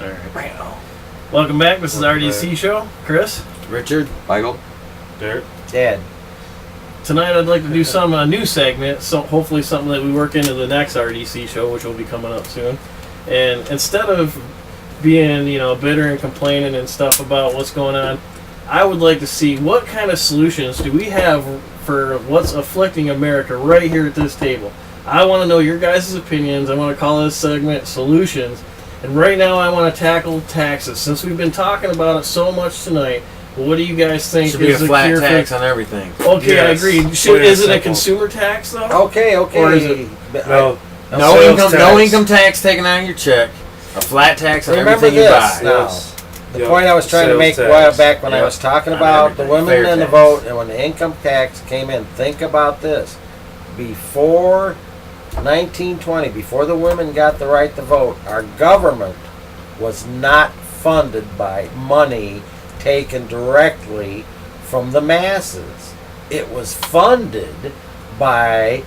right. Welcome back. This is R.D.C. show. Chris, Richard, Michael, Derek, Dad. Tonight I'd like to do some new segment, so hopefully something that we work into the next R.D.C. show, which will be coming up soon. And instead of being, bitter and complaining and stuff about what's going on, I would like to see what kind of solutions do we have for what's afflicting America right here at this table. I want to know your guys' opinions. I want to call this segment Solutions. And right now I want to tackle taxes. Since we've been talking about it so much tonight, what do you guys think should be a is flat the cure tax for... on everything. Okay, Yes. I agree. Is it a consumer tax, though? Okay. Or is it... No income tax taken out of your check. A flat tax on everything you buy. Now, the point I was trying to make a while back when I was talking about the women and the vote and when the income tax came in, think about this. Before 1920, before the women got the right to vote, our government was not funded by money taken directly from the masses. It was funded by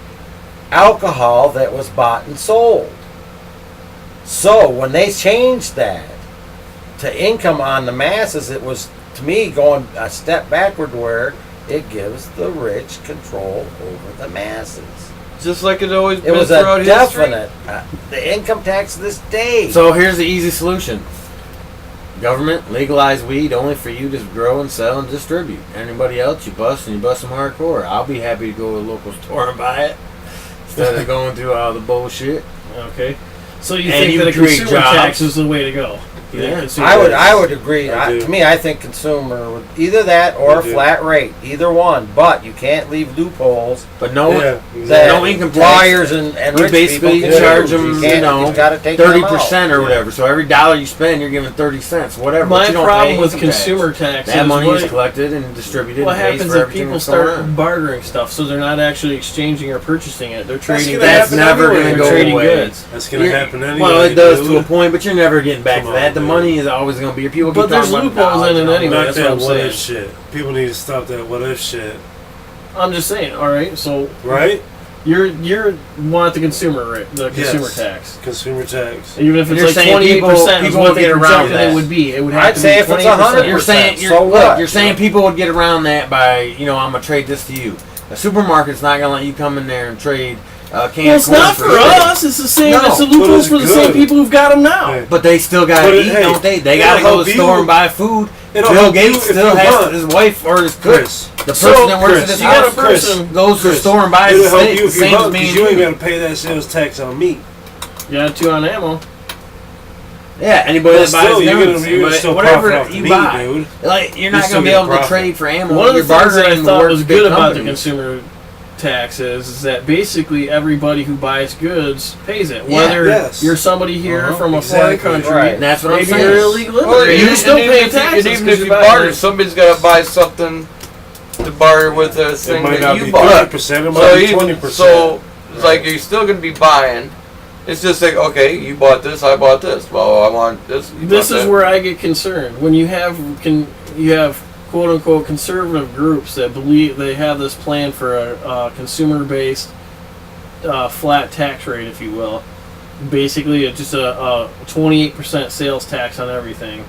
alcohol that was bought and sold. So when they changed that to income on the masses, it was, to me, going a step backward where it gives the rich control over the masses. just like it always It been was throughout a history. definite, the income tax this day. So here's the easy solution. Government, legalize weed only for you to grow and sell and distribute. Anybody else, you bust and you bust them hardcore. I'll be happy to go to a local store and buy it instead of going through all the bullshit. Okay. So you And think you that a create consumer jobs. tax is the way to go? You think Yeah. consumer I tax- would agree. I do. To me, I think consumer would either that or I a do. flat rate, either one. But you can't leave loopholes But no, Yeah, that no income tax. lawyers and You rich basically people can charge use. them, You've got to take them out. 30% or whatever. So every dollar you spend, you're giving 30 cents, whatever. My But you don't problem pay with income tax. consumer tax That is money what, is collected and distributed. what and pays happens for if everything people that's going start on. bartering stuff, so they're not actually exchanging or purchasing it. They're trading. gonna That's happen never anyway. going to They're go trading away. goods. That's gonna happen anyway. Well, it does dude. to a point, but you're never getting back Come to that. on, The dude. money is always going to be. People But keep there's talking about loopholes in it dollars. anyway. Not That's that what I'm what if saying. shit. People need to stop that what if shit. I'm just saying. All right. So Right? you're want the consumer rate, the consumer Yes. tax. Consumer tax. Even if You're it's like saying 28% is people what would they get around projected that. it would be. It would have I'd to say be if it's 20%. 100%. You're saying So look, what? you're saying people would get around that by I'm gonna trade this to you. A supermarket's not gonna let you come in there and trade canned Well, it's corn not for shit. us. It's the same. No, it's the but loopholes it's for the same good. people who've got them now. Hey. But they still gotta But eat, hey, don't they? They it'll gotta go to help the you. store and buy food. It'll Bill help you Gates if still you has want. his wife or his cook. Chris. The So, person that works Chris, at his you got a house person goes to the Chris, store and buys it'll a help steak. you The if you same as want, me because and you ain't you. got to pay that sales tax on meat. You got 2 on ammo. Yeah, anybody But that buys still, you're guns, gonna but still whatever profit off the you meat, buy, dude. like you're You not still gonna be get a able to profit. trade for ammo. One of the You're things that I bartering thought with was big good about the companies. consumer tax is that basically everybody who buys goods pays it. Whether Yes. you're somebody here Uh-huh. from a Exactly. foreign country, Right. And that's what I'm maybe saying. you're illegal Well, immigrant, you still and pay even if you- taxes. and even 'cause if you you buy barter, it. somebody's got to buy something to barter with the It thing might that not you be bought. 30%, it So might be even 20%. so, it's like you're still going to be buying. It's just like, okay, you bought this, I bought this. Well, I want this. you This bought is that. where I get concerned when you have quote unquote conservative groups that believe they have this plan for a consumer based flat tax rate, if you will. Basically, it's just a 28% sales tax on everything,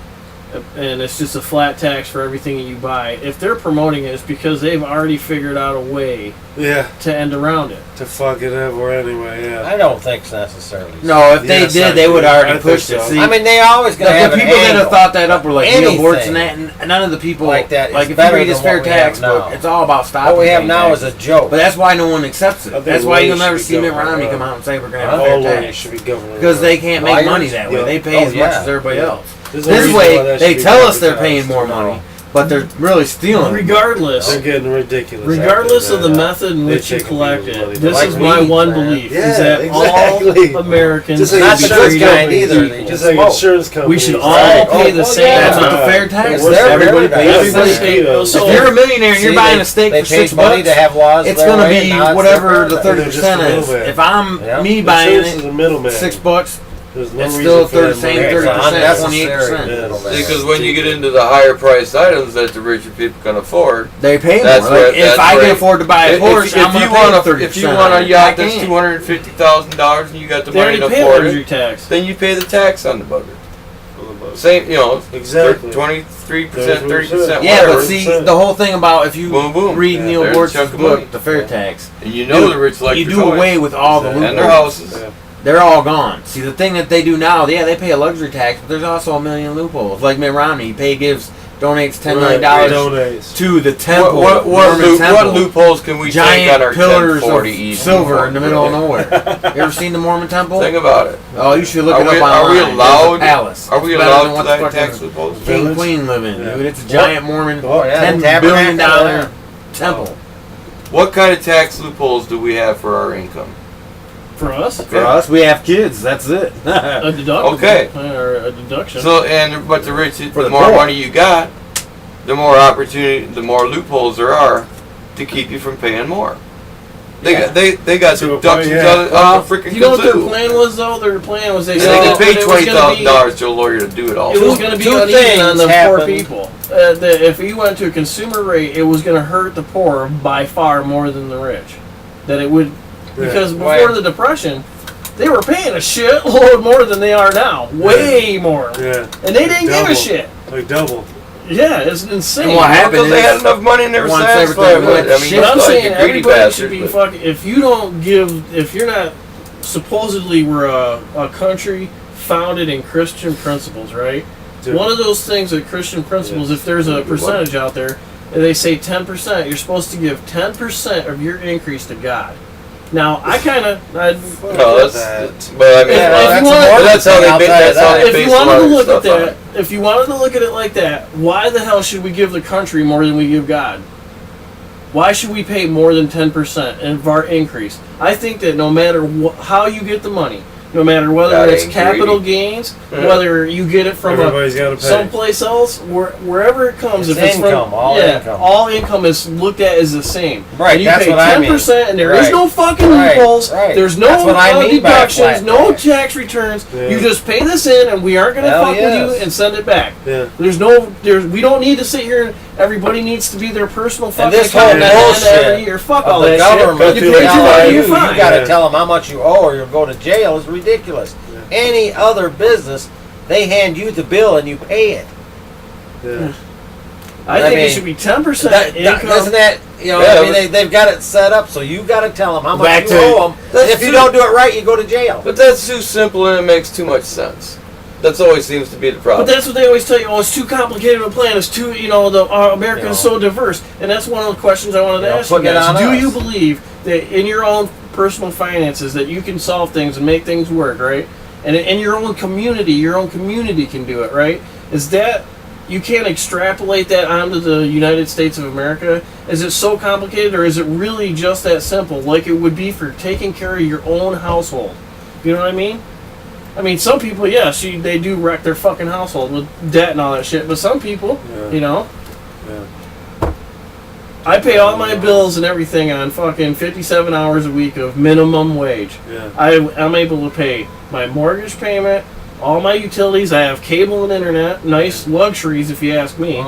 and it's just a flat tax for everything that you buy. If they're promoting it, it's because they've already figured out a way Yeah, to end around it. to fuck it over anyway, yeah. I don't think it's necessarily. No, if they Yes, I did, they do. would already I think push it. so. See, I mean, they always the gonna have an people that angle. have thought that up were like Neil Anything Bortz and that, and none of the people like that is Like if you better read his than fair what we have tax book, now. it's all about stopping. What we have paying now is taxes. a joke. But that's why no one accepts it. I think That's why you'll lawyers never should see be Mitt government Romney run. come out and say we're going to have All a fair lawyers tax. should be government Because they run. can't make Liars? money that way. Yeah. They pay Oh, as much yeah. as everybody Yeah. else. There's a This reason why way, that they should be tell us they're paying privatized. more money, but they're really stealing. Regardless, They're getting ridiculous. regardless after of the that. method in They which you take collect people's it, money. this Like is my weed, one man. belief: Yeah, is that exactly. all Americans Just should like Not be the insurance good treated kind either. companies. They Just just like smoke. insurance companies. We should all Right. pay Oh, the well, same yeah. That's what the amount. fair tax It's is. their Everybody paradise. pays the Everybody same. pays. So- If you're a millionaire and you're See, buying they- a steak they for pay $6, money to have laws it's their going to way, be and now it's whatever their the paradise. 30% They're is. just a little If I'm Yeah. me buying Insurance is it, a middleman. $6, There's no it's reason still for that 30 same money. 30%, Unnecessary 28%. middleman. Because when you get into the higher priced items that the richer people can afford, They pay more. That's Like, where- if that's I can where- afford to buy a if Porsche, I'm going you to pay want 30%. if you want a I yacht that's can't. $250,000 and you got the They money already to pay afford luxury it, tax. then you pay the tax on the bugger. about. Same, Exactly. 23%, That's what 30%, Yeah, whatever. but see, the whole thing about if you Boom, boom. read Yeah. Neil There's a Bortz's chunk of money. book, The Fair Tax, And you know the rich like you your do toys. away with all the Exactly. And their loopholes. houses. Yeah. They're all gone. See, the thing that they do now, yeah, they pay a luxury tax, but there's also a million loopholes. Like Mitt Romney, donates $10 million Donates. to the temple. What Mormon temple. loopholes can we take on Giant our pillars 1040 of East? silver in the middle of nowhere. You ever seen the Mormon temple? Think about it. Oh, you should look Are it up we- online. are we There's a allowed- palace. Are we It's better than allowed what to the that fucking tax loopholes? King Village? Queen live in, Yeah. dude. It's a giant Mormon Oh, yeah, the $10 billion tabernacle, temple. What kind of tax loopholes do we have for our income? For us, For us, we have kids. That's it. a deductible. Okay. Or a deduction. But the rich, For the the more poor. money you got, the more opportunity, the more loopholes there are to keep you from paying more. They Yeah. got they got To a point, deductions yeah. out the freaking you know what their kazoo. plan was though? Their plan was they And said they that could pay it was gonna be- $20,000 to a lawyer to do it all. It was going to be Two uneven on things the poor happened. people. That if you went to a consumer rate, it was going to hurt the poor by far more than the rich. That it would, because before Right. the Depression, they were paying a shitload more than they are now. Way more. Yeah. And they didn't give Double. a shit. Like double. Yeah, it's insane. And what happened Because they is- had enough money and they were once satisfied everything with went it. I mean, shit, But I'm it's like saying a greedy everybody bastard. should be but- fucking. If you don't give, if you're not, supposedly we're a country founded in Christian principles, right? Dude. One of those things with Christian principles, if there's a percentage out there, and they say 10%, you're supposed to give 10% of your increase to God. Now, I kind of, No, that's, but I mean, If- if you but wanted- that's how they outside that's how that. they if base you a lot wanted to of look at stuff on that, it. if you wanted to look at it like that, why the hell should we give the country more than we give God? Why should we pay more than 10% of our increase? I think that no matter how you get the money, no matter whether That it's ain't capital greedy. gains, Yeah. whether you get it from Everybody's got to pay. someplace else, wherever it comes, It's if it's income, from all income. income is looked at as the same. Right, And you that's pay what I mean. 10%, and there is Right. no fucking Right, loopholes. right. There's no That's what I mean by a deductions, flat no tax. tax returns. Yeah. You just pay this in, and we aren't going to Hell fuck with yes. you and send it back. Yeah. We don't need to sit here and everybody needs to be their personal fucking this whole accountant at the end of bullshit every year. Fuck of all the that government, shit. you You paid your tell money, you, you're you fine. got to Yeah. tell them how much you owe or you'll go to jail is ridiculous. Any other business, they hand you the bill and you pay it. Yeah. I I think mean, it should be 10% Isn't income. that, Yeah, I mean, but- they've got it set up so you got to tell them how much Back you to- owe them. That's If you true. don't do it right, you go to jail. But that's too simple and it makes too much sense. That's always seems to be the problem. But that's what they always tell you. Oh, it's too complicated of a plan. It's too, America is so diverse. And that's one of the questions I wanted to ask you putting it guys. on Do us. you believe that in your own personal finances that you can solve things and make things work, right? And in your own community can do it, right? Is that, you can't extrapolate that onto the United States of America? Is it so complicated, or is it really just that simple, like it would be for taking care of your own household? You know what I mean? I mean, some people, yes, they do wreck their fucking household with debt and all that shit. But some people, Yeah. you know, Yeah. I pay all my bills and everything on fucking 57 hours a week of minimum wage. Yeah. I'm able to pay my mortgage payment, all my utilities. I have cable and internet, nice luxuries if you ask me.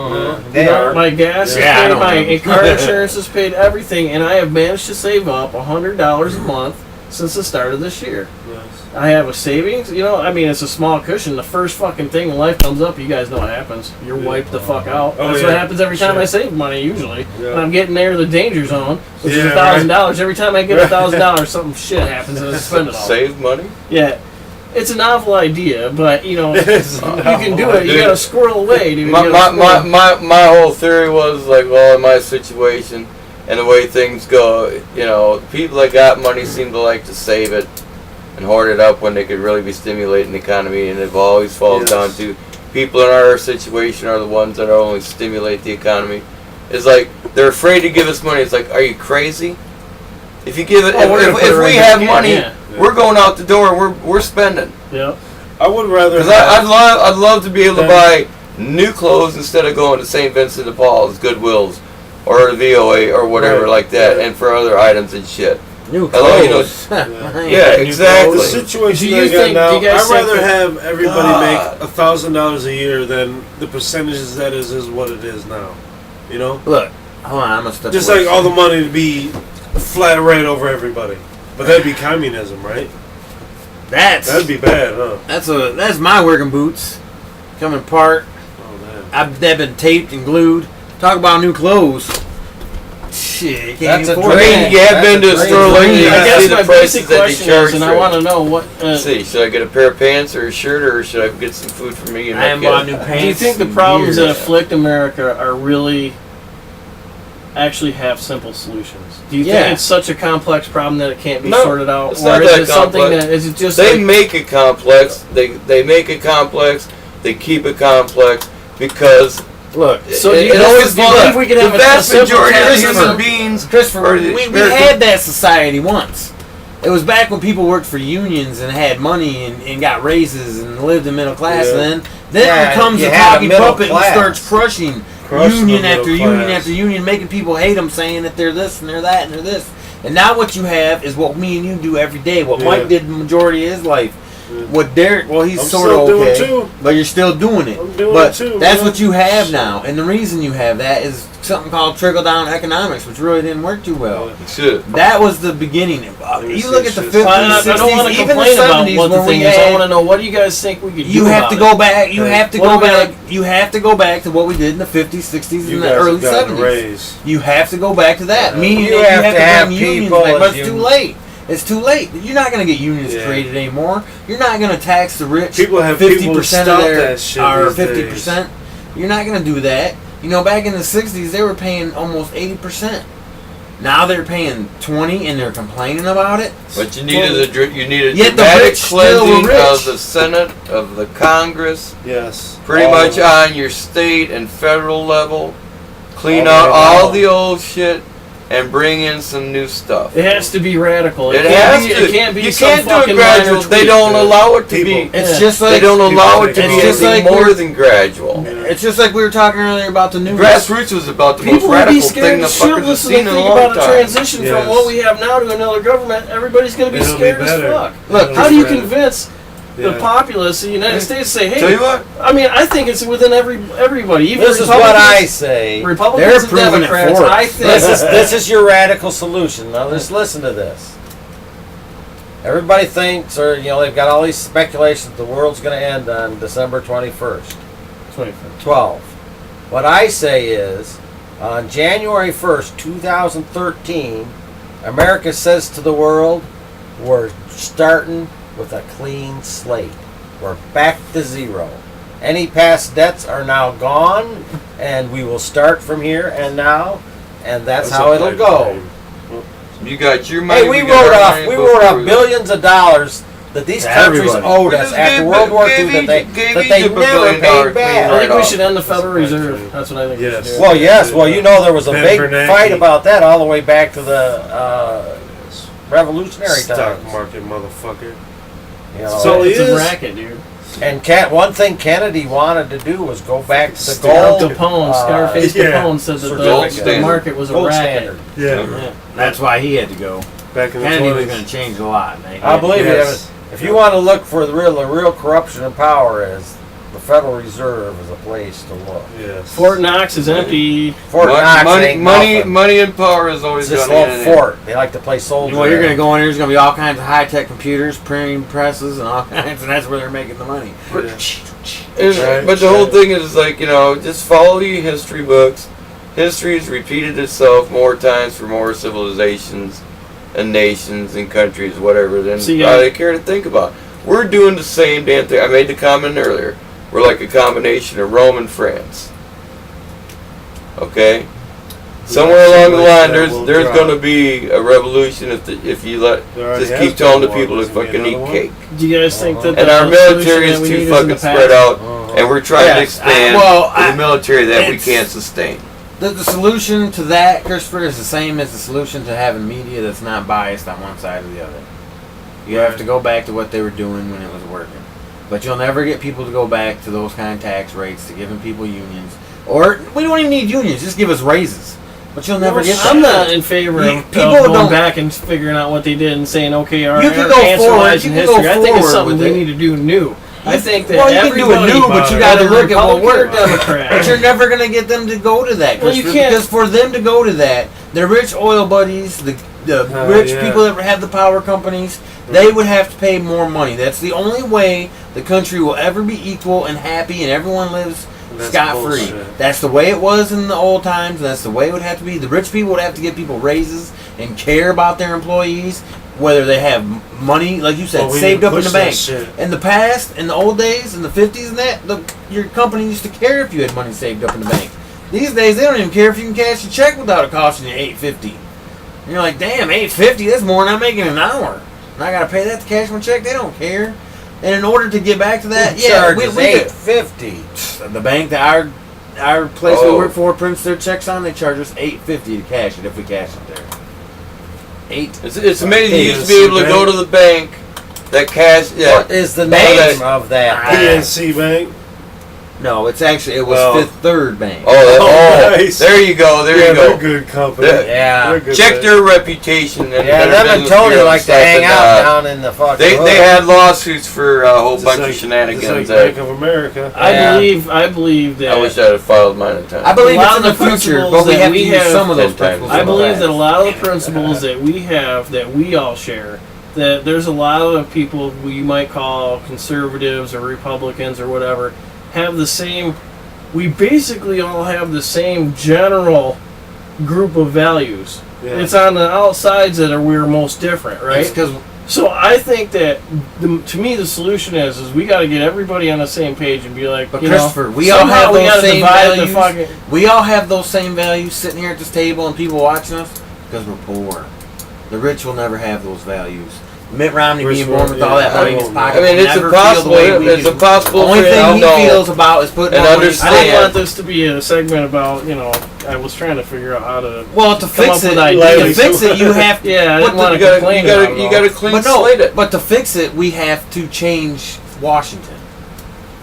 They You know, are. my gas Yeah, I is don't paid, my know. car insurance is paid, everything, and I have managed to save up $100 a month since the start of this year. Nice. I have a savings, I mean, it's a small cushion. The first fucking thing in life comes up, you guys know what happens. You're wiped the fuck out. Oh, That's yeah. what happens every time Sure. I save money, usually. Yeah. And I'm getting near the danger zone, which is Yeah, $1,000. Every time I get $1,000, something shit happens and I spend it all. Save money? Yeah. It's a novel idea, but, you It's you can do it. You Dude. gotta squirrel away, dude. You My, gotta my, squirrel. my, my whole theory was like, well, in my situation and the way things go, people that got money seem to like to save it and hoard it up when they could really be stimulating the economy, and it always falls Yes. down to people in our situation are the ones that only stimulate the economy. It's like they're afraid to give us money. It's like, are you crazy? If you give it, Oh, we're gonna put it if right we back have in, money, yeah. we're going out the door. We're spending. Yeah. I would rather. Because I'd love to be able to buy new clothes instead of going to St. Vincent de Paul's, Goodwill's, or the VOA or whatever Right, like that, right. and for other items and shit. New Hello, clothes. Yeah, exactly. The situation Do you I got think- now, do you guys I'd rather think that- have everybody God. make $1,000 a year than the percentages that is what it is now. You know, Look, hold on, I'm gonna step just away like all the money to be flat rate over everybody. But that'd be communism, right? That's That'd be bad, huh? that's my working boots. coming apart. Oh man. They've been taped and glued. Talk about new clothes. Shit, you can't That's a afford dream. that. You have That's been a to a dream. store lately. I You guess see the my prices basic that they question charge is, and for I it. want to know what. Let's see, should I get a pair of pants or a shirt, or should I get some food for me and I my haven't kid? bought new pants. Do you think the in problems years. that afflict America are really actually have simple solutions? Do you Yeah. think it's such a complex problem that it can't be No, sorted out, it's or not is that it something complex. that is it just They like, make it complex. They make it complex. They keep it complex because Look, So do you it just always believe we could have the a vast simple majority of tax human system? beings. Christopher, Or we American- had that society once. It was back when people worked for unions and had money and got raises and lived in middle class. Yeah. Then Yeah, comes you the had a talking middle puppet class. and starts crushing Crushing union the after middle union class. after union, making people hate them, saying that they're this and they're that and they're this. And now what you have is what me and you do every day. What Yeah. Mike did the majority of his life. Yeah. What Derek, well, he's I'm sort of still doing okay, too. but you're still doing it. I'm doing but it too, that's man. what you have now, and the reason you have that is something called trickle down economics, which really didn't work too well. Should. That was the beginning. You look at the 50s, Well, I 60s, don't want to even complain the about 70s what the when we thing is. I want to had. know, what do you guys think we could do You have about to it? go back. You Hey, have to what go do we back. like- You have to go back to what we did in the 50s, 60s, You and the guys early have gotten 70s. raised. You have to go back to that. Meaning You that have you have to to have bring unions people back, as but it's you- too late. It's too late. You're not going to get unions Yeah. created anymore. You're not going to tax the rich. People have 50% people of stop their that shit or these 50%. You're not going to do that. You know, back in the 60s, they were paying almost 80%. Now they're paying 20, and they're complaining about it. What you needed you needed Yet the dramatic rich still were cleansing rich. of the Senate, of the Congress, Yes. pretty All much of it. on your state and federal level. Clean All out the way all down. the old shit and bring in some new stuff. It has to be radical. It can't has be, to. It can't be You some can't do fucking it gradual. minor They tweak. don't Yeah. allow it to People. be. It's Yeah. just like They don't allow it to It's be just anything like more we're- than gradual. Yeah. It's just like we were talking earlier about the new Grassroots was about the most People would be radical scared thing the to fuckers have shitless seen and in a think long about a time. transition Yes. from what we have now to another government. Everybody's going to be It'll be scared as better. fuck. Look, How do you Better. convince the Yeah. populace of the United States to say, hey, Tell you what, I mean, I think it's within everybody. Even This is what I Republicans- say. Republicans They're and proving it Democrats, for us. I think. This is your radical solution. Now just listen to this. Everybody thinks, or they've got all these speculations the world's going to end on December 21st. 12. What I say is, on January 1st, 2013, America says to the world, we're starting with a clean slate. We're back to zero. Any past debts are now gone, and we will start from here and now, and that's how a it'll pipe go. dream. you got your money. Hey, we got wrote our off money, we but wrote off we're- billions of dollars that these To countries everybody. owed We us just after gave- World War II gave that they each- gave that each they a never billion dollar paid clean I back. think we write-off. should end the Federal That's Reserve. right. That's what I think. Yes. We should do. Well, yes. Well, there was a Ben big Bernanke. fight about that all the way back to the revolutionary Stock times. market motherfucker. So he it's a is- racket, dude. And one thing Kennedy wanted to do was go back to the Stamp gold. Capone, Scarface yeah. Capone said that Certificate. the market was a Gold racket. standard. Yeah. Yeah. That's why he had to go. Back in the Kennedy was 20s. going to change a lot. Man. I believe Yes. it. If you want to look for the real corruption and power, is the Federal Reserve is a place to look. Yes. Fort Knox is empty. Fort Knox money, ain't money, nothing. money, and power is It's always just a going little in. fort. They like to play soldier. Well, you're going to there. go in there. There's going to be all kinds of high-tech computers, printing presses, and all kinds, and that's where they're making the money. Yeah. Right, But the whole right. thing is like, just follow your history books. History has repeated itself more times for more civilizations and nations and countries, whatever, than See, they care to think about. We're doing the same damn thing. I made the comment earlier. We're like a combination of Rome and France. Okay? Somewhere along the line, there's going to be a revolution if you There already just has keep telling the been people one. to There's gonna be fucking eat another cake. Do you guys think that And the our military solution is that we too need in fucking the spread past? out, and we're trying to Yes, expand well, with a military that we it's- can't sustain. The solution to that, Christopher, is the same as the solution to having media that's not biased on one side or the other. You have to go back to what they were doing when it was working. But you'll never get people to go back to those kind of tax rates, to giving people unions. Or, we don't even need unions, just give us raises. But you'll never get I'm that. not in favor You- of people going don't- back and figuring out what they did and saying, okay, our You can go answer forward, lies in you can go history. I think it's forward something with we it. need to do new. I think that Well, you can do it everybody, new, but you got to whether look at what Republican or worked. Democrat. But you're never going to get them to go to that. Well, you Christopher, can't- because for them to go to that, their rich oil buddies, the rich yeah. people that have the power companies, they would have to pay more money. That's the only way the country will ever be equal and happy and everyone lives That's scot-free. bullshit. That's the way it was in the old times. And that's the way it would have to be. The rich people would have to give people raises and care about their employees, whether they have money, like you said, Well, we saved need to up in push the that bank. shit. In the past, in the old days, in the 50s and that, your company used to care if you had money saved up in the bank. These days, they don't even care if you can cash a check without it costing you $8.50. And you're like, damn, $8.50, that's more than I'm making an hour. And I got to pay that to cash my check? They don't care. And in order to get back to that, Who yeah, we charges could. $8.50. The bank that our place we Oh. work for prints their checks on, they charge us $8.50 to cash it if we cash it there. It's amazing. You used to be PNC able to go to the bank, that cash. Yeah. What is the Bank. name of that? PNC Bank. No, it was Well- Fifth Third Bank. Nice. There you go. There Yeah, you they're go. good company. Yeah. Yeah. They're good Check bank. their reputation. And Yeah, Better them and Business Tony Bureau like to stuff, hang and, out down in the fucking They hood. had lawsuits for a whole Just bunch like- of shenanigans. Just like Bank of America. Yeah. I believe that. I wish I had filed mine in time. I believe A lot it's in of the the future, principles but we that have we to use have- some of those 10 times. principles. I in the believe past. that a lot of the principles that we have, that we all share, that there's a lot of people who you might call conservatives or Republicans or whatever, have the same. We basically all have the same general group of values. Yeah. It's on the outsides that are we're most different, right? It's because So I think that to me the solution is we got to get everybody on the same page and be like, But you Christopher, know, we all somehow have we those gotta same divide values. the fucking. we all have those same values sitting here at this table and people watching us because we're poor. The rich will never have those values. Mitt Romney Rich being born will- with all that yeah, money in his I pocket. I mean, will it's never impossible. feel the way we It's do. impossible The only for you thing he to know feels about is putting and more money. understand. I don't want this to be a segment about, you know, I was trying to figure out how to. Well, to Come fix up it, with to ideas. fix it, you have to. Yeah, I But didn't want You to gotta, complain you about gotta, it you all. gotta clean But no, slate it. but to fix it, we have to change Washington.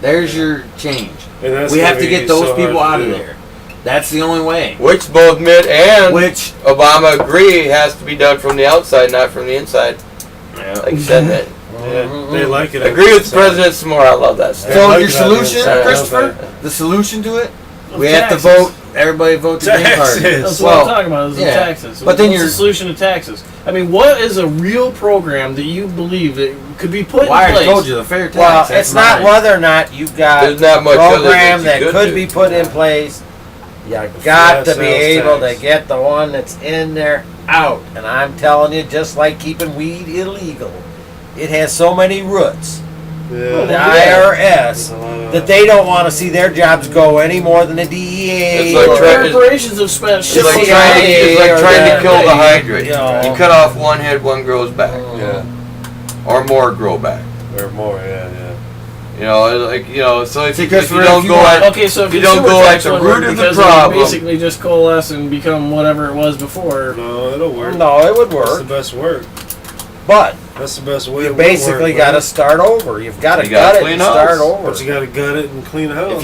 There's your change. And that's We gonna have to be get those so people hard out to of do. there. That's the only way. Which both Mitt and Which Obama agree has to be done from the outside, not from the inside. Like you said that. Yeah, they like it. Agree with the president some more. I love that stuff. Yeah. so like your that on the solution, inside. Christopher, the solution to it, we have to Taxes. vote. Everybody vote the Green Party. Taxes. That's Well, what I'm talking about. Is yeah. the taxes. But then What's you're- the solution to taxes? I mean, what is a real program that you believe that could be put Well, I in already place? told you the fair tax. Well, that's it's not mine. whether or not you've got There's not much a other program that you that could could do. be put in place. You got to be sales able tax. to get the one that's in there out. And I'm telling you, just like keeping weed illegal, it has so many roots. The Yeah. IRS that they don't want to see their jobs go any more than the DEA. It's like or- trying- Corporations have spent It's shit like on trying to, it's like or trying to that, kill the you hydrate. know. You cut off one head, one grows back, Yeah. or more grow back. Or more, yeah. You know, like you know. So if, See, if Christopher, you don't if you go want- at Okay, so if you don't consumer go tax at the won't root work of the because it'll problem. basically just coalesce and become whatever it was before. No, it'll work. No, it would That's the work. best work. But That's the best way. you it would basically work, got to man. start over. You've got to You gotta gut it clean and house. start over. But you got to gut it and clean house.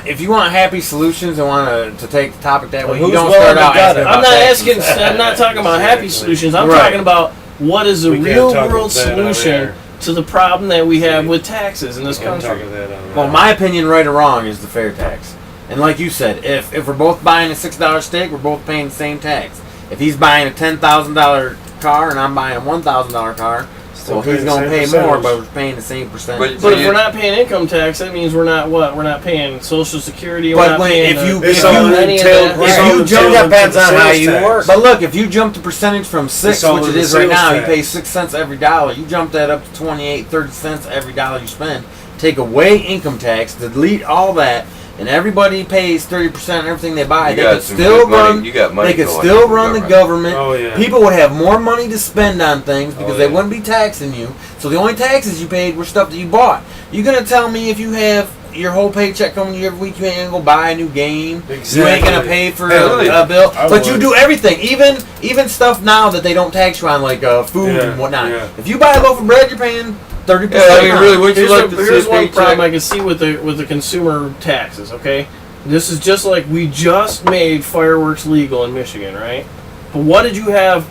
If you want happy solutions and want to take the topic that Well, way, you who's don't willing start to out gut asking it? about I'm not taxes. asking. I'm not talking about happy Exactly. solutions. I'm Right. talking about what is a We can't real talk world about that on solution air. to the problem that we have with taxes in this I'm country. talking that on Well, my opinion, right or wrong, is the fair tax. And like you said, if we're both buying a $6 steak, we're both paying the same tax. If he's buying a $10,000 car and I'm buying a $1,000 car, Still well, he's paying the going to same pay more, percentage. but we're paying the same percentage. But if we're not paying income tax, that means we're not what? We're not paying Social Security. But We're not when- paying if you- the- if It's all you- any of entailed. that. It's If all you entailed jump- into depends the on how sales you tax. work. But look, if you jump the percentage from 6, It's all which it in the is right sales now, you tax. pay 6 cents every dollar. You jump that up to 28, 30 cents every dollar you spend. Take away income tax, delete all that, and everybody pays 30% of everything they buy. You They got could some still good money. run. You got money They could going still into run the government. government. Oh, yeah. People would have more money to spend on things because Oh, they yeah. wouldn't be taxing you. So the only taxes you paid were stuff that you bought. You gonna tell me if you have your whole paycheck coming to you every week, you ain't gonna go buy a new game. You ain't gonna Exactly. pay for Hell yeah. a bill, I but you would. do everything, even stuff now that they don't tax you on, like food Yeah, and whatnot. yeah. If you buy a loaf of bread, you're paying 30%. Yeah, I mean, really, would you Here's, like to see here's a one paycheck? problem I can see with the consumer taxes. Okay, this is just like we just made fireworks legal in Michigan, right? But what did you have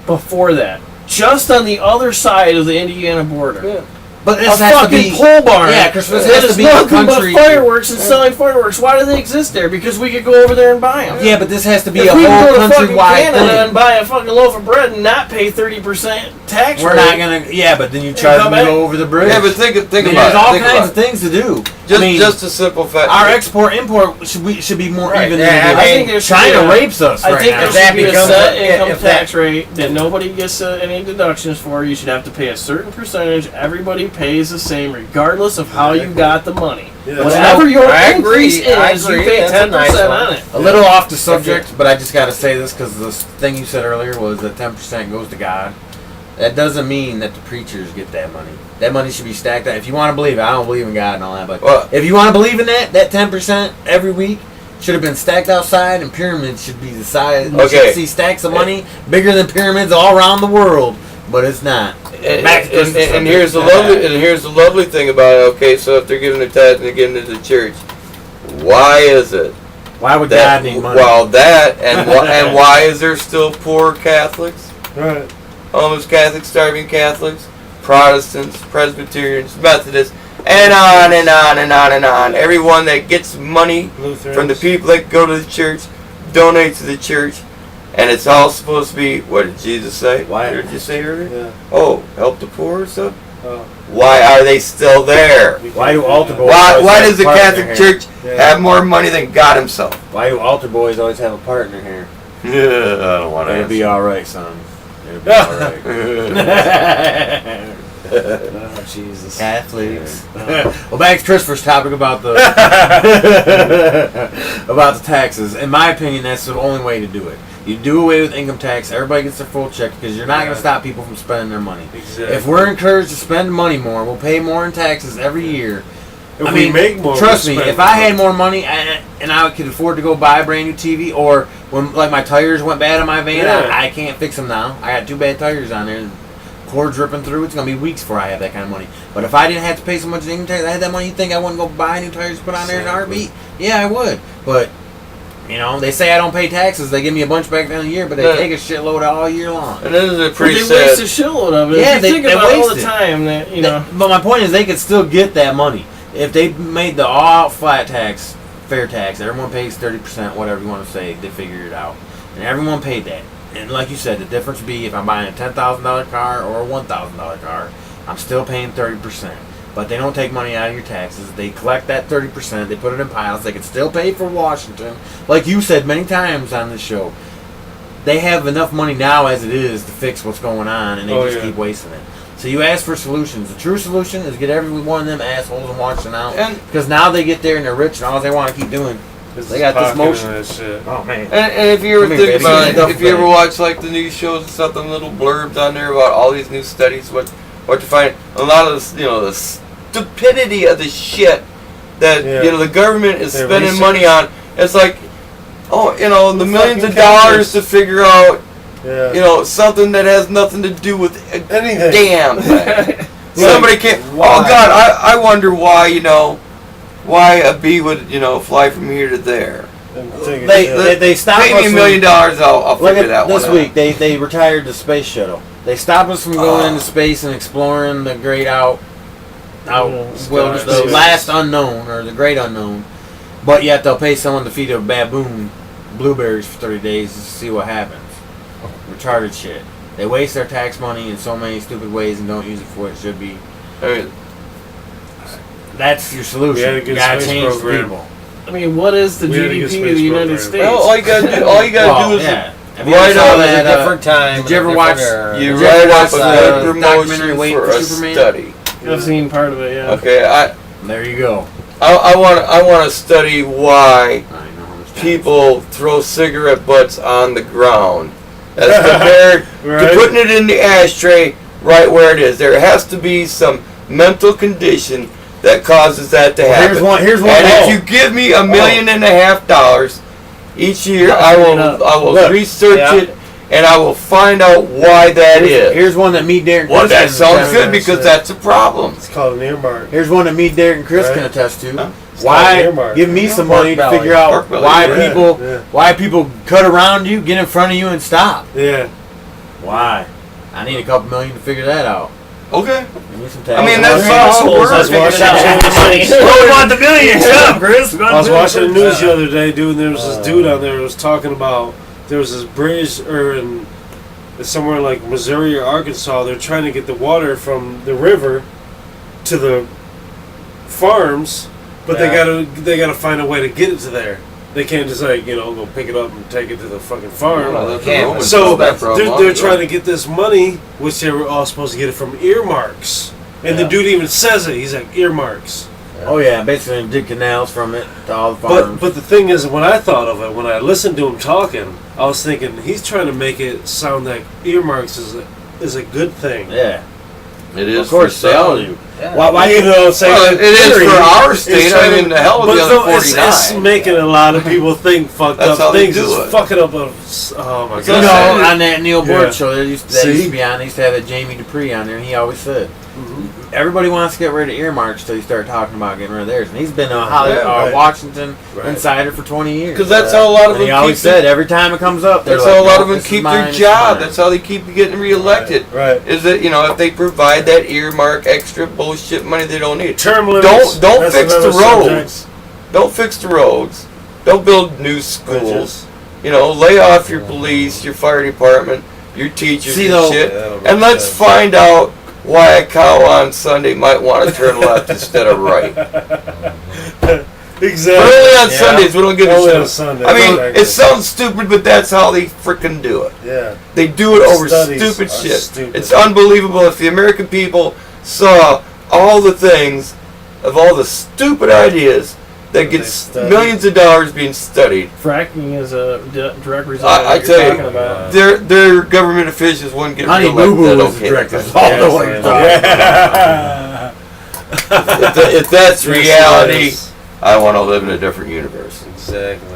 before that? Just on the other side of the Indiana border. Yeah. But a this has to fucking be pole barn. Yeah, Christmas That has is to be a nothing country. but fireworks and selling fireworks. Why do they exist there? Because we could go over there and buy them. Yeah, but this has to be If a we whole go to fucking countrywide Canada and thing. buy a fucking loaf of bread and not pay 30% tax We're rate, not gonna. Yeah, but then you charge come them to back. go over the bridge. Yeah, but think I about mean, it. there's all Think kinds about of things to do. Just, I mean, just a simple fact. our export import should be more Right. even. Yeah, than I it is. think there should China be a- rapes us. I right think now. there If that should be a becomes set a- income if that- tax rate that nobody gets any deductions for. You should have to pay a certain percentage. Everybody pays the same, regardless of how you got the money. Yeah. Whatever your I increase agree. I is, you agree. pay That's a 10% nice one. on it. A little off the subject, but I just got to say this because the thing you said earlier was that 10% goes to God. That doesn't mean that the preachers get that money. That money should be stacked up. If you want to believe it, I don't believe in God and all that, but Well- if you want to believe in that 10% every week should have been stacked outside, and pyramids should be the size. You Okay. should see stacks of money bigger than pyramids all around the world, but it's not. And, Back to and, Christmas and here's the subject. lovely thing about it. Okay, so if they're giving the tithe and they're giving it to the church, why is it Why would that God need money? well that and and why is there still poor Catholics, Right. homeless Catholics, starving Catholics, Protestants, Presbyterians, Methodists, and on and on and on and on. Everyone that gets money Lutherans. from the people that go to the church, donate to the church, and it's all supposed to be, what did Jesus say? Why? What did you say earlier? Yeah. Oh, help the poor or something? Oh. Why are they still there? Why do altar boys Why always have does the a partner Catholic here? Church Yeah. have more money than God himself? Why do altar boys always have a partner here? Yeah, I don't want It'll be to all right, son. It'll be all right. answer. Oh, Jesus. Catholics. Well, back to Christopher's topic about the about the taxes. In my opinion, that's the only way to do it. You do away with income tax. Everybody gets their full check because you're not going to stop people from spending their money. Exactly. If we're encouraged to spend money more, we'll pay more in taxes every year. If we make more, trust we'll me. spend If I more. had more money and I could afford to go buy a brand new TV, or when like my tires went bad on my van, Yeah. I can't fix them now. I got 2 bad tires on there. Cords ripping through. It's gonna be weeks before I have that kind of money. But if I didn't have to pay so much income tax, I had that money. You think I wouldn't go buy new tires to put on there in a Exactly. heartbeat? Yeah, I would. But you know, they say I don't pay taxes. They give me a bunch back down the year, but they Yeah. take a shitload all year long. And this is a But pretty they waste a sad. shitload of it. Yeah, if you think they about it all waste the it. time, that you know. But my point is, they could still get that money if they made the all flat tax, fair tax. Everyone pays 30%, whatever you want to say. They figured it out, and everyone paid that. And like you said, the difference would be if I'm buying a $10,000 car or a $1,000 car, I'm still paying 30%. But they don't take money out of your taxes. They collect that 30%. They put it in piles. They can still pay for Washington, like you said many times on this show. They have enough money now as it is to fix what's going on, and they Oh, just yeah. keep wasting it. So you ask for solutions. The true solution is get every one of them assholes in Washington out, And- because now they get there and they're rich, and all they want to keep doing. They got this motion. That shit. Oh man. And if you ever Come here, think baby. about Duff it, if you ever bag. watch like the news shows and something, little blurbs on there about all these new studies, what you find, a lot of this, the stupidity of the shit that Yeah. the government is Their spending research. money on. It's like, the millions of fucking dollars to figure out, Yeah. something that has nothing to do with a Anything. damn thing. Somebody can't. Why? Oh God, I wonder why why a bee would fly from here to there. They stopped Pay me us $1 from- million, I'll Look figure that at this one week. They retired the space shuttle. They stopped us from going into space and exploring the great Yeah, the space. last unknown or the great unknown. But yet they'll pay someone to feed a baboon blueberries for 30 days to see what happens. Retarded shit. They waste their tax money in so many stupid ways and don't use it for what it should be. out. I mean, That's your solution. We had a good You gotta space change program. the people. I mean, what is the We had a good GDP of space the United program. States? well, all you gotta do is yeah. Have you write ever saw up- that, different time. did you ever and a watch- different era. you Did you write ever up watch a the good documentary promotion Waiting for for a Superman? study. I've seen part of it. Yeah. Okay, There you go. I want to study why I know how much time. people throw cigarette butts on the ground as compared to Right. putting it in the ashtray right where it is. There has to be some mental condition that causes that to happen. Here's one. And Oh. if you give me $1.5 million each year, I will Look, research yeah. it and I will find out why that is. Here's one that me, Derek, and Well, Chris that can sounds attest good to. because that's a problem. It's called an earmark. Here's one that me, Derek, and Chris Right. can attest to. Huh? Why earmark. give me some Pork money to belly. figure out Pork belly, why yeah. people Yeah. why people cut around you, get in front of you, and stop? Yeah. Why? I need a couple million to figure that out. Okay. Give me some I mean, tax. that's how it works. We want the millions, yeah, Chris. I was watching the news the other day, dude, and there was this dude on there who was talking about there was this bridge somewhere in like Missouri or Arkansas. They're trying to get the water from the river to the farms, but they gotta find a way to get it to there. They can't just like go pick it up and take it to the fucking farm. Well, that's Can't. the Romans So did that for a long they're time. trying to get this money, which they were all supposed to get it from earmarks. And the dude even says it. He's like, earmarks. Oh yeah, basically dig canals from it to all the But farms. the thing is, when I thought of it, when I listened to him talking, I was thinking he's trying to make it sound like earmarks is a good thing. yeah, It is of course for they all selling. do. Yeah. Why say Well, it is theory, for our it's state. trying I mean, to- the hell with but the other no, it's 49. making a lot of people think fucked That's how up they things. do It's it. fucking up a. Oh my It's You god! know, on that Neil Board Yeah. show, that used See? to be on. They used to have that Jamie Dupree on there, and he always said, everybody wants to get rid of earmarks till you start talking about getting rid of theirs. And he's been a Right. Washington Right. insider for 20 years. Because that's how a lot of And them he always keep said every time it comes up, they're That's like, how a lot "No, of them this is keep mine, their this is job. mine." That's how they keep getting reelected. Right. Is that if they provide that earmark extra bullshit money they don't need. Term limits. Don't that's fix the another roads. subject. Don't fix the roads. Don't build new schools. Bridges. Lay off your police, your fire department, your teachers See, and though- shit. Yeah, that And makes let's sense. find out why a cow on Sunday might want to turn left instead of right. Exactly. But only on Yeah. Sundays. We don't give Only a on shit. Sunday. I mean, exactly. it sounds stupid, but that's how they freaking do it. Yeah. They do it over Studies stupid are shit. stupid. It's unbelievable. If the American people saw all the things of all the stupid ideas that That get they study. millions of dollars being studied, Fracking is a direct result of I what tell you're you, talking about. their government officials wouldn't get Honey reelected. Boo Boo That was the okay. director. That's All fine. the way If that's Yes, reality, yes. I want to live in a different universe. Exactly.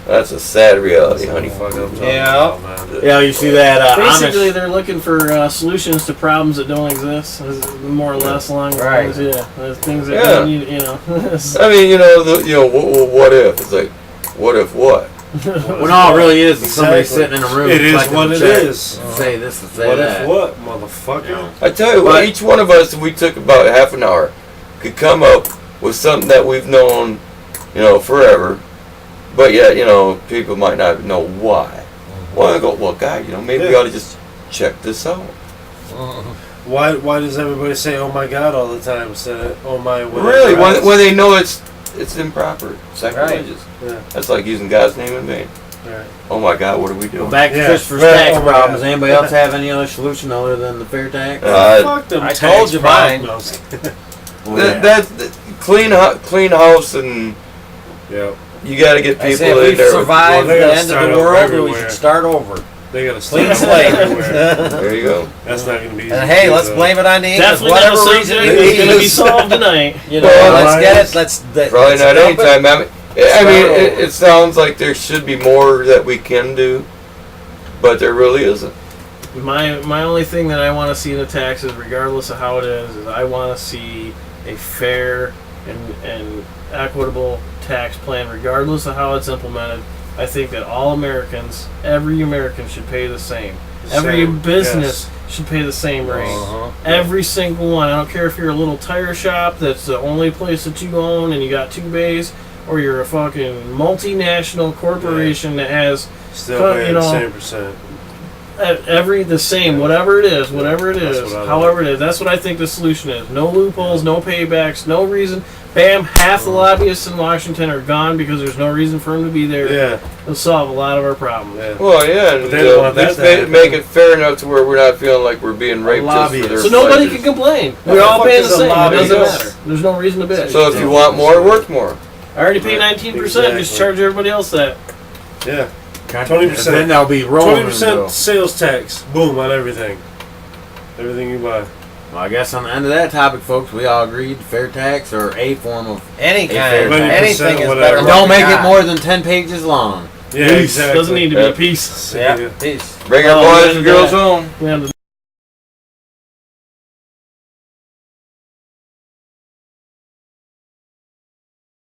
That's a sad reality, honey. Fuck I'm talking Yeah. about, man. Yeah, you see that Basically, Amish. they're looking for solutions to problems that don't exist. Is more or less along the Right. lines. Yeah, there's things that Yeah. you know. I mean, what if? It's like, what if what? When all it really is somebody Exactly. sitting in a room. It is collecting what a it check. is. Say this and say What that. if what, motherfucker? Yeah. I tell you what, But- each one of us, if we took about half an hour, could come up with something that we've known, forever. But yet, people might not know why. Well, I go, well, God, maybe we Yeah. ought to just check this out. Why does everybody say "Oh my God" all the time instead of "Oh my"? whatever Really, else? when they know it's improper, sacrilegious. Yeah. That's like using God's name in vain. Right. Oh my God, what are we doing? Back to Yeah. Christopher's Right. tax Oh my problems. God. Anybody else have any other solution other than the fair tax? Fuck them. I tax told you mine. problems. That clean house, and Yeah. you got to get I people say in if we there. survive Well, they the gotta end start of the over world, we everywhere. should start over. They got to Clean start slate. everywhere. There you go. That's not going to be easy. And hey, to let's do, blame it on the Incas. Definitely not a Whatever reason subject it that's going to be is. solved tonight. Well, Let's Right. get it. Let's Probably let's not dump it. anytime. I mean, Start it sounds like there should be more that we can do, but there really isn't. My only thing that I want to see in the taxes, regardless of how it is I want to see a fair and equitable tax plan, regardless of how it's implemented. I think that all Americans, every American, should pay the same. Every Same, business should pay the same rate. Uh-huh. Every single one. I don't care if you're a little tire shop that's the only place that you own and you got 2 bays, or you're a fucking multinational corporation that has Still But, paying the same percent. the same, whatever it is, That's what I however it is. That's what I think the solution is. No loopholes, no paybacks, no reason. Bam, half the lobbyists in Washington are gone because there's no reason for them to be there. Yeah. It'll solve a lot of our problems. Yeah. Well, yeah, and But they don't want that let's to happen. make it fair enough to where we're not feeling like we're being raped just for lobbyist. their So nobody pleasures. can complain. What We're the all fuck paying the is a same. It doesn't lobbyist? matter. There's no reason to bitch. So if you want more, work more. I already pay 19%. Just charge everybody else that. Yeah. 20%. 20%. Then they'll be rolling. 20% sales tax. Boom on everything. Everything you buy. Well, I guess on the end of that topic, folks, we all agreed fair tax or a form of. Any Hey, kind, fair of, tax. anything is Whatever. better. And than don't what make we it got. more than 10 pages long. Yeah, Peace. exactly. Doesn't need to be Yeah. a piece. Yeah, peace. Bring our Oh, boys man, and girls yeah. home. We have the